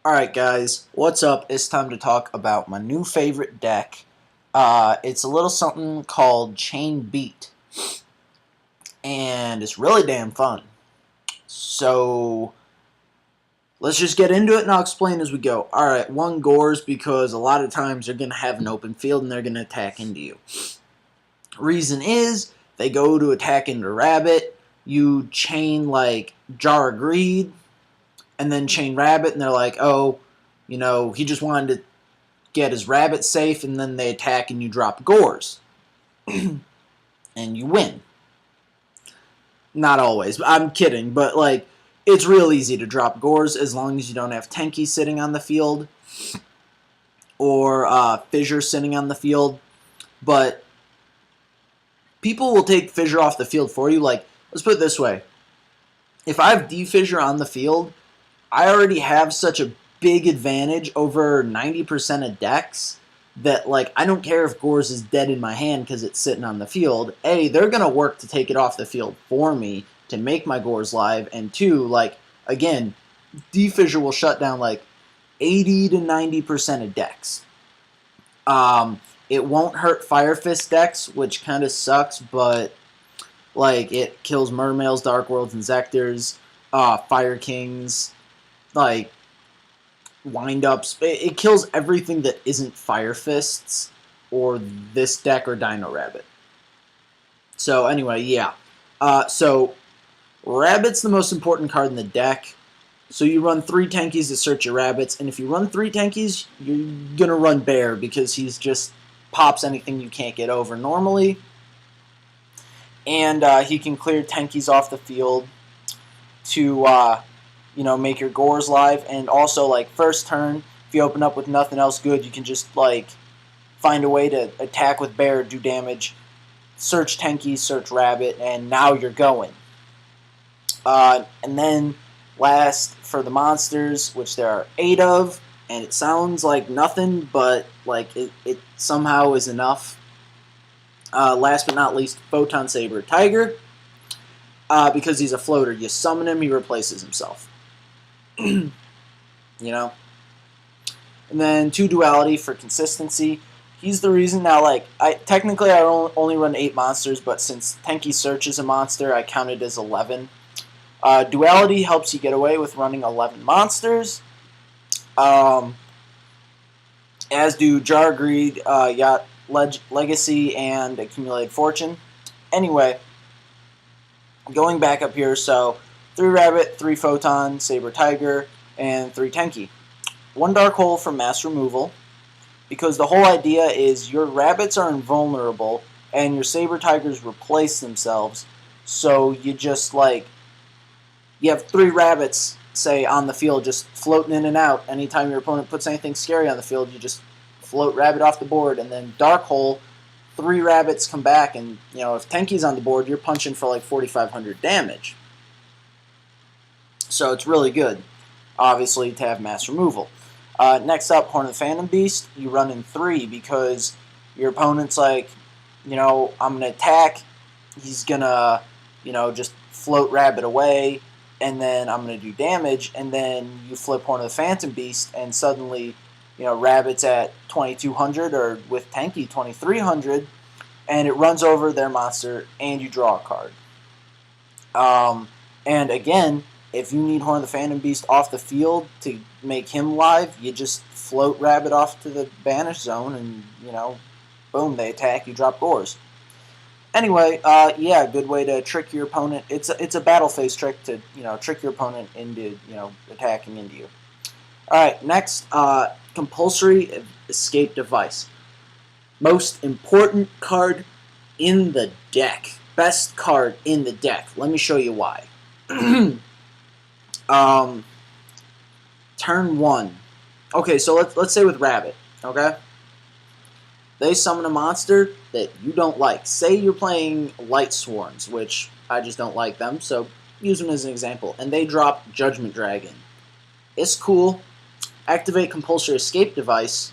Alright guys, what's up? It's time to talk about my new favorite deck. It's a little something called Chain Beat, and it's really damn fun. So, let's just get into it and I'll explain as we go. Alright, one Gores because a lot of times they're going to have an open field and they're going to attack into you. Reason is, they go to attack into Rabbit, you chain like Jar of Greed, and then chain Rabbit, and they're like, oh, he just wanted to get his rabbit safe, and then they attack and you drop Gores. And you win. Not always. I'm kidding, but like it's real easy to drop Gores as long as you don't have Tenki sitting on the field or Fissure sitting on the field. But people will take Fissure off the field for you. Like, let's put it this way. If I have D-Fissure on the field, I already have such a big advantage over 90% of decks that, like, I don't care if Gores is dead in my hand because it's sitting on the field. A, they're going to work to take it off the field for me to make my Gores live. And two, like, again, D-Fissure will shut down, like, 80 to 90% of decks. It won't hurt Fire Fist decks, which kind of sucks, but, like, it kills Mermails, Dark Worlds, and Zectors, Fire Kings, like, wind-ups. It kills everything that isn't Fire Fists or this deck or Dino Rabbit. So anyway, yeah. So Rabbit's the most important card in the deck. So you run 3 Tenkies to search your Rabbits, and if you run 3 Tenkies, you're going to run Bear because he's just pops anything you can't get over normally. And he can clear Tenkies off the field to make your Gores live, and also, like, first turn, if you open up with nothing else good, you can just, like, find a way to attack with Bear, do damage, search Tenki, search Rabbit, and now you're going. And then, last, for the monsters, which there are 8 of, and it sounds like nothing, but, like, it somehow is enough. Last but not least, Photon Saber Tiger, because he's a floater. You summon him, he replaces himself. And then 2 Duality for consistency. He's the reason now, like, I only run 8 monsters, but since Tenki Search is a monster, I count it as 11. Duality helps you get away with running 11 monsters. As do Jar Greed, Yacht Legacy, and Accumulated Fortune. Anyway, going back up here, so 3 Rabbit, 3 Photon, Saber Tiger, and 3 Tenki. 1 Dark Hole for mass removal, because the whole idea is your Rabbits are invulnerable, and your Saber Tigers replace themselves, so you just, like, you have 3 Rabbits, say, on the field, just floating in and out. Anytime your opponent puts anything scary on the field, you just float Rabbit off the board, and then Dark Hole, 3 Rabbits come back, and, if Tenki's on the board, you're punching for, like, 4,500 damage. So it's really good, obviously, to have mass removal. Next up, Horn of the Phantom Beast. You run in 3 because your opponent's like, I'm going to attack. He's going to, just float Rabbit away, and then I'm going to do damage, and then you flip Horn of the Phantom Beast, and suddenly, Rabbit's at 2,200, or with Tenki, 2,300, and it runs over their monster, and you draw a card. And again, if you need Horn of the Phantom Beast off the field to make him live, you just float Rabbit off to the Banish Zone, and, boom, they attack, you drop Gores. Anyway, yeah, good way to trick your opponent. It's a battle phase trick to, trick your opponent into, attacking into you. Alright, next, Compulsory Escape Device. Most important card in the deck. Best card in the deck. Let me show you why. Turn 1. Okay, so let's say with Rabbit, okay? They summon a monster that you don't like. Say you're playing Light Swarms, which I just don't like them, so use them as an example. And they drop Judgment Dragon. It's cool. Activate Compulsory Escape Device.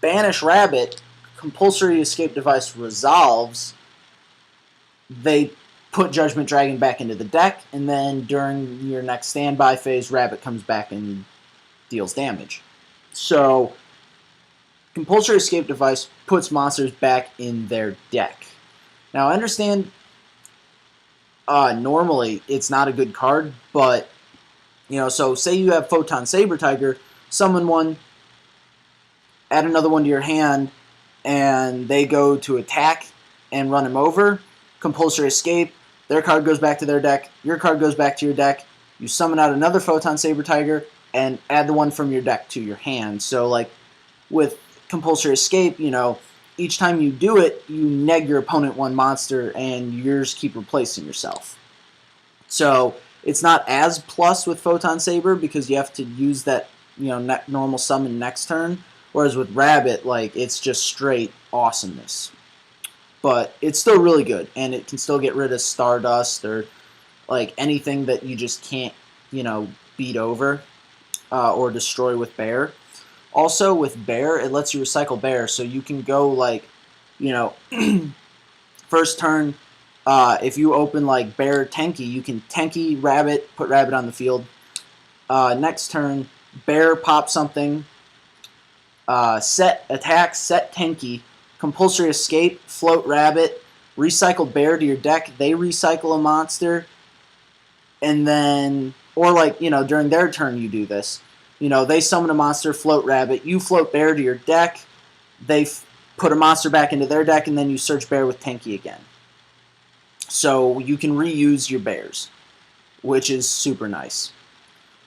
Banish Rabbit. Compulsory Escape Device resolves. They put Judgment Dragon back into the deck, and then during your next standby phase, Rabbit comes back and deals damage. So Compulsory Escape Device puts monsters back in their deck. Now I understand normally it's not a good card, but so say you have Photon Saber Tiger, summon one, add another one to your hand, and they go to attack and run him over. Compulsory Escape, their card goes back to their deck, your card goes back to your deck, you summon out another Photon Saber Tiger, and add the one from your deck to your hand. So like with Compulsory Escape, each time you do it, you neg your opponent one monster, and yours keep replacing yourself. So it's not as plus with Photon Saber because you have to use that normal summon next turn. Whereas with Rabbit, like it's just straight awesomeness. But it's still really good, and it can still get rid of Stardust or like anything that you just can't beat over or destroy with Bear. Also, with Bear, it lets you recycle Bear, so you can go, like, first turn, if you open, like, Bear Tenki, you can Tenki Rabbit, put Rabbit on the field. Next turn, Bear pop something, set attack, set Tenki, Compulsory Escape, float Rabbit, recycle Bear to your deck, they recycle a monster, and then, or, like, during their turn you do this. They summon a monster, float Rabbit, you float Bear to your deck, they put a monster back into their deck, and then you search Bear with Tenki again. So you can reuse your Bears, which is super nice.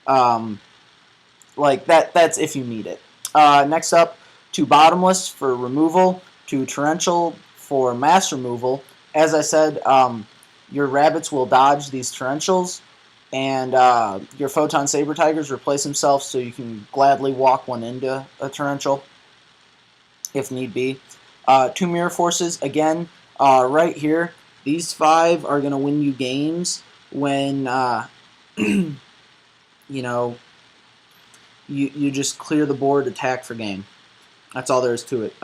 Like, that's if you need it. Next up, 2 Bottomless for removal, 2 Torrential for mass removal. As I said, your Rabbits will dodge these Torrentials, and your Photon Saber Tigers replace themselves, so you can gladly walk one into a Torrential if need be. 2 Mirror Forces, again, right here. These 5 are going to win you games when, you just clear the board, attack for game. That's all there is to it.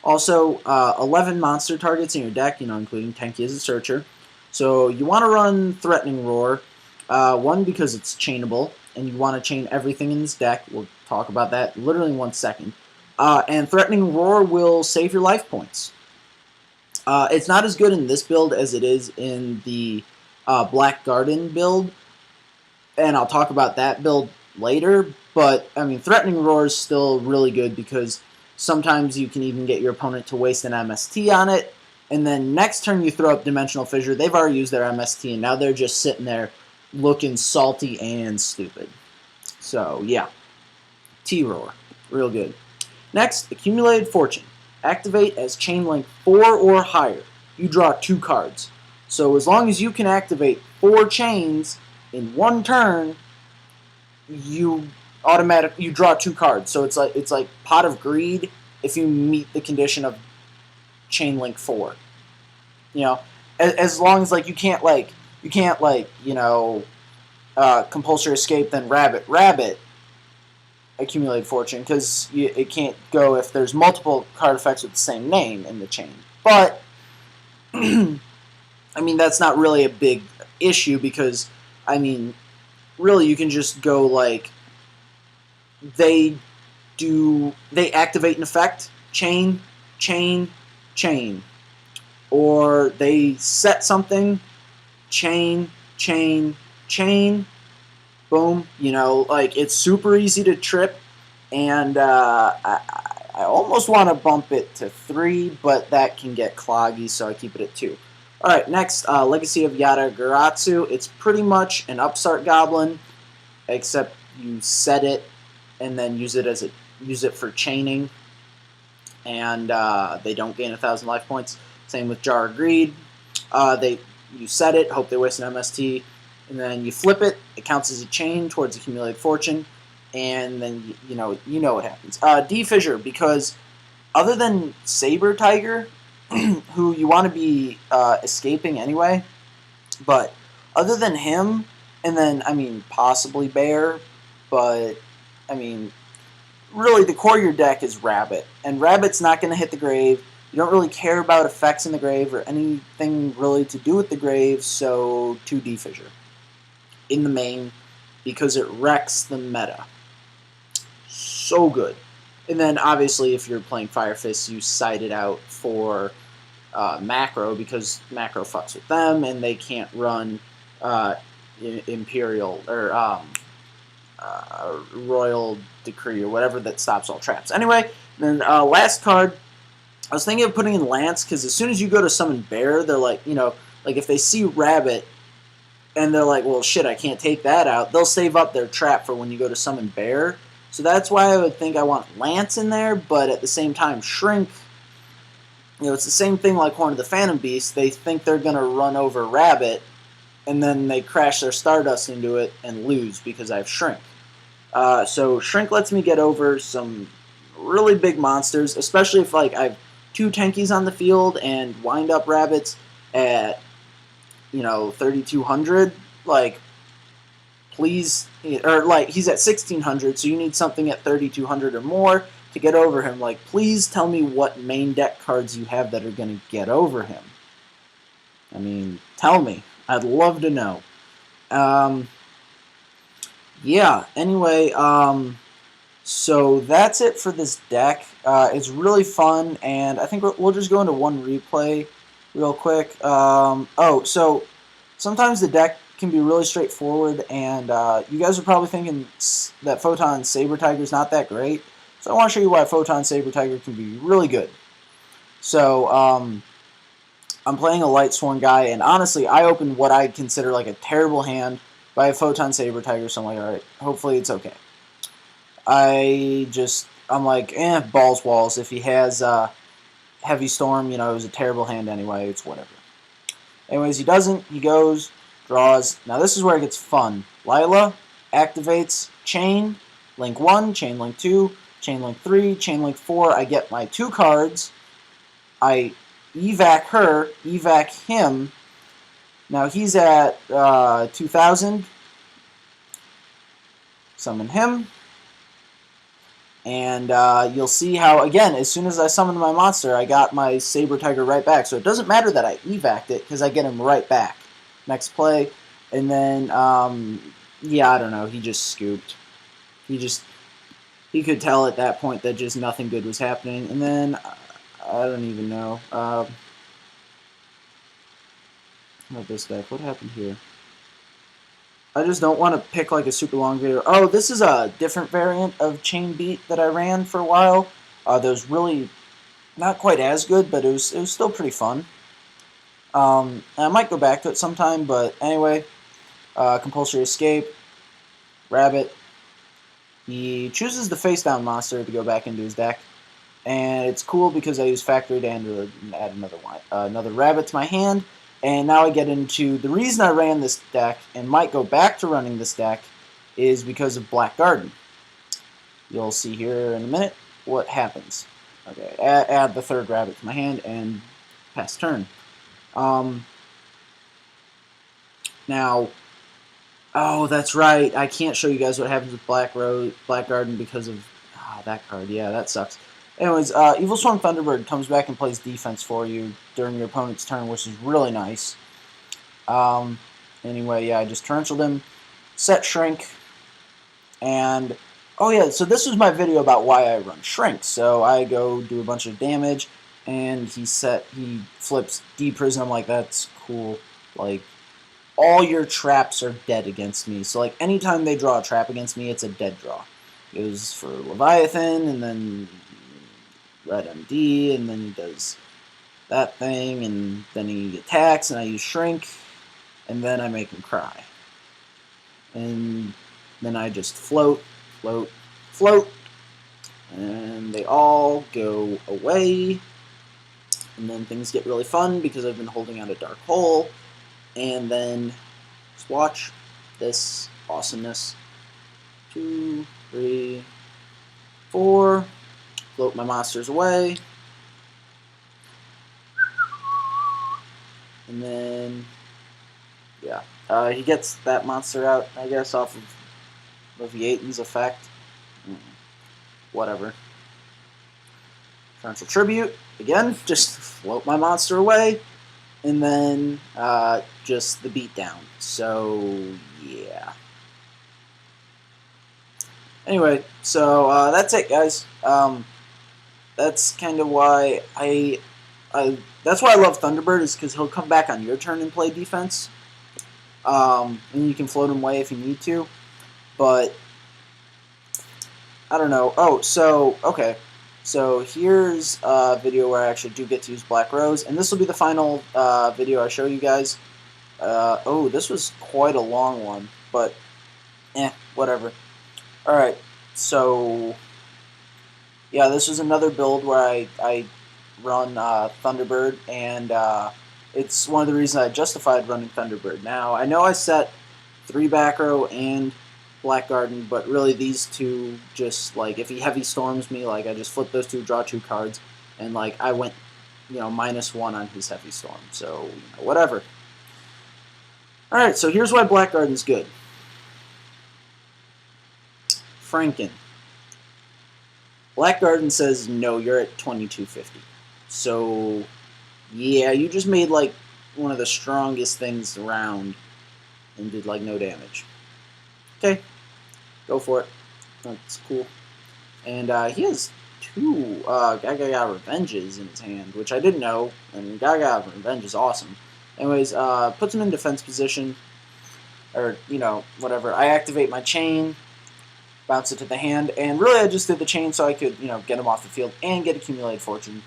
Also, 11 monster targets in your deck, including Tenki as a searcher. So you want to run Threatening Roar. 1, because it's chainable, and you want to chain everything in this deck. We'll talk about that literally in 1 second. And Threatening Roar will save your life points. It's not as good in this build as it is in the Black Garden build, and I'll talk about that build later, but, Threatening Roar is still really good because sometimes you can even get your opponent to waste an MST on it, and then next turn you throw up Dimensional Fissure. They've already used their MST, and now they're just sitting there looking salty and stupid. So, yeah. T-Roar. Real good. Next, Accumulated Fortune. Activate as Chain Link 4 or higher. You draw 2 cards. So as long as you can activate 4 chains in 1 turn, you draw 2 cards. So it's like Pot of Greed if you meet the condition of Chain Link 4. As long as you can't Compulsory Escape, then Rabbit, Accumulated Fortune, because it can't go if there's multiple card effects with the same name in the chain. But, that's not really a big issue because, really you can just go they activate an effect, chain, chain, chain. Or they set something, chain, chain, chain, boom. It's super easy to trip, and I almost want to bump it to 3, but that can get cloggy, so I keep it at 2. Alright, next, Legacy of Yata-Garasu. It's pretty much an Upstart Goblin, except you set it and then use it for chaining, and they don't gain 1,000 life points. Same with Jar of Greed. You set it, hope they waste an MST, and then you flip it. It counts as a chain towards Accumulated Fortune, and then you know what happens. D-Fissure, because other than Saber Tiger, who you want to be escaping anyway, but other than him, and then possibly Bear, but really the core of your deck is Rabbit, and Rabbit's not going to hit the grave. You don't really care about effects in the grave or anything really to do with the grave, so 2 D-Fissure in the main because it wrecks the meta. so good. And then obviously if you're playing Fire Fist, you side it out for macro, because macro fucks with them and they can't run Imperial or Royal Decree or whatever that stops all traps. Anyway, then last card, I was thinking of putting in Lance, because as soon as you go to summon Bear, they're like, like if they see Rabbit and they're like, well, shit, I can't take that out, they'll save up their trap for when you go to summon Bear. So that's why I would think I want Lance in there, but at the same time, Shrink, it's the same thing like Horn of the Phantom Beast. They think they're going to run over Rabbit, and then they crash their Stardust into it and lose because I have Shrink. So Shrink lets me get over some really big monsters, especially if like I have 2 Tenkies on the field and wind up Rabbits at 3,200. Like, please, or like he's at 1,600, so you need something at 3,200 or more to get over him. Like, please tell me what main deck cards you have that are going to get over him. I mean, tell me. I'd love to know. Yeah, anyway, so that's it for this deck. It's really fun, and I think we'll just go into one replay real quick. So sometimes the deck can be really straightforward, and you guys are probably thinking that Photon Saber Tiger is not that great. So I want to show you why Photon Saber Tiger can be really good. So I'm playing a Light Sworn guy, and honestly, I opened what I consider like a terrible hand by a Photon Saber Tiger, so I'm like, alright, hopefully it's okay. I'm like, balls walls. If he has Heavy Storm, it was a terrible hand anyway, it's whatever. Anyways, he doesn't, he goes, draws. Now this is where it gets fun. Lila activates Chain Link 1, Chain Link 2, Chain Link 3, Chain Link 4. I get my 2 cards. I evac her, evac him. Now he's at 2,000. Summon him. And you'll see how, again, as soon as I summoned my monster, I got my Saber Tiger right back. So it doesn't matter that I evac'd it, because I get him right back. Next play. And then, yeah, I don't know. He just scooped. He could tell at that point that just nothing good was happening. And then, I don't even know. How about this deck? What happened here? I just don't want to pick like a super long video. Oh, this is a different variant of Chain Beat that I ran for a while. That was really not quite as good, but it was still pretty fun. I might go back to it sometime, but anyway, Compulsory Escape, Rabbit. He chooses the face down monster to go back into his deck, and it's cool because I use Factory to add another Rabbit to my hand. And now I get into the reason I ran this deck and might go back to running this deck is because of Black Garden. You'll see here in a minute what happens. Okay, add the 3rd Rabbit to my hand and pass turn. Now, oh, that's right. I can't show you guys what happens with Black Garden because of that card. Yeah, that sucks. Anyways, Evil Swarm Thunderbird comes back and plays defense for you during your opponent's turn, which is really nice. Anyway, yeah, I just torrentialed him, set Shrink, and oh yeah, so this was my video about why I run Shrink. So I go do a bunch of damage, and he flips D-Prison. I'm like, that's cool. Like, all your traps are dead against me. So like, anytime they draw a trap against me, it's a dead draw. It was for Leviathan, and then Red MD, and then he does that thing, and then he attacks, and I use Shrink, and then I make him cry. And then I just float, and they all go away, and then things get really fun because I've been holding out a Dark Hole, and then just watch this awesomeness. 2, 3, 4, float my monsters away, and then, yeah, he gets that monster out, I guess, off of Leviathan's effect. Whatever. Torrential Tribute, again, just float my monster away, and then just the beatdown. So, yeah. Anyway, so that's it, guys. That's kind of why that's why I love Thunderbird, is because he'll come back on your turn and play defense. And you can float him away if you need to. But I don't know. Oh, so okay. So here's a video where I actually do get to use Black Rose, and this will be the final video I show you guys. Oh, this was quite a long one, but whatever. All right, so yeah, this was another build where I run Thunderbird, and it's one of the reasons I justified running Thunderbird. Now, I know I set 3 back row and Black Garden, but really these two just, like, if he heavy storms me, like, I just flip those two, draw 2 cards, and, like, I went, -1 on his heavy storm, so, whatever. Alright, so here's why Black Garden's good. Franken. Black Garden says, no, you're at 2250. So, yeah, you just made, like, one of the strongest things around and did, like, no damage. Okay, go for it. That's cool. And he has 2 Gaga Revenges in his hand, which I didn't know, and Gaga Revenge is awesome. Anyways, puts him in defense position, or, whatever. I activate my chain, bounce it to the hand, and really I just did the chain so I could, get him off the field and get Accumulated Fortune.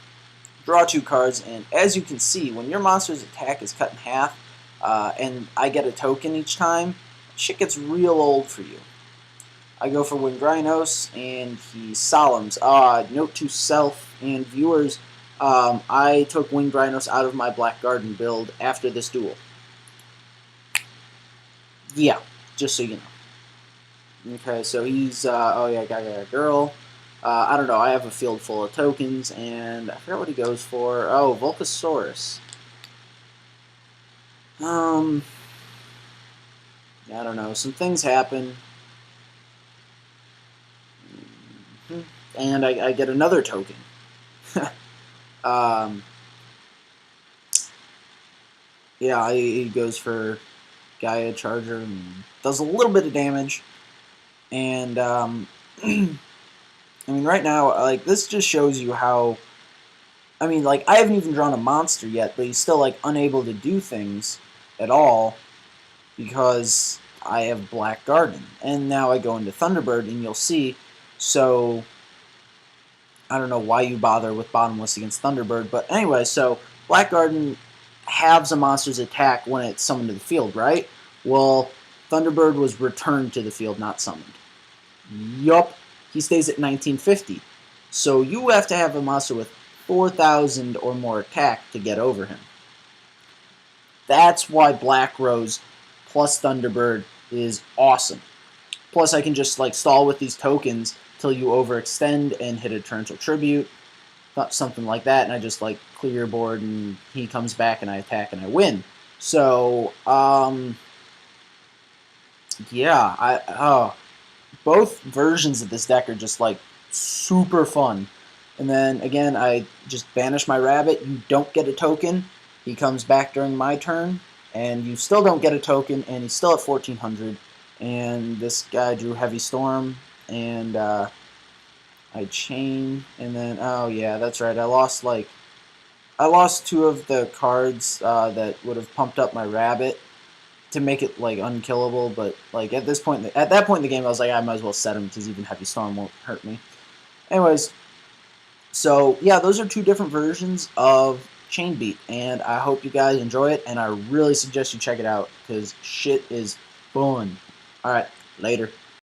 Draw 2 cards, and as you can see, when your monster's attack is cut in half, and I get a token each time, shit gets real old for you. I go for Wingrynos, and he Solemns. Note to self and viewers, I took Wingrynos out of my Black Garden build after this duel. Yeah, just so you know. Okay, so he's, oh yeah, got a girl. I don't know, I have a field full of tokens, and I forgot what he goes for. Oh, Volcasaurus. I don't know, some things happen. And I get another token. Yeah, he goes for Gaia Charger and does a little bit of damage. And, I mean, right now, like, this just shows you how, I mean, like, I haven't even drawn a monster yet, but he's still, like, unable to do things at all because I have Black Garden. And now I go into Thunderbird, and you'll see, so I don't know why you bother with Bottomless against Thunderbird, but anyway, so Black Garden halves a monster's attack when it's summoned to the field, right? Well, Thunderbird was returned to the field, not summoned. Yup, he stays at 1950. So you have to have a monster with 4,000 or more attack to get over him. That's why Black Rose plus Thunderbird is awesome. Plus, I can just, like, stall with these tokens till you overextend and hit a Torrential Tribute, something like that, and I just, like, clear your board, and he comes back, and I attack, and I win. So, yeah, both versions of this deck are just, like, super fun. And then, again, I just banish my rabbit. You don't get a token. He comes back during my turn, and you still don't get a token, and he's still at 1,400. And this guy drew Heavy Storm, and I chain, and then, oh yeah, that's right, I lost 2 of the cards that would have pumped up my rabbit to make it, like, unkillable, but, like, at that point in the game, I was like, I might as well set him, because even Heavy Storm won't hurt me. Anyways, so, yeah, those are 2 different versions of Chain Beat, and I hope you guys enjoy it, and I really suggest you check it out, because shit is fun. Alright, later.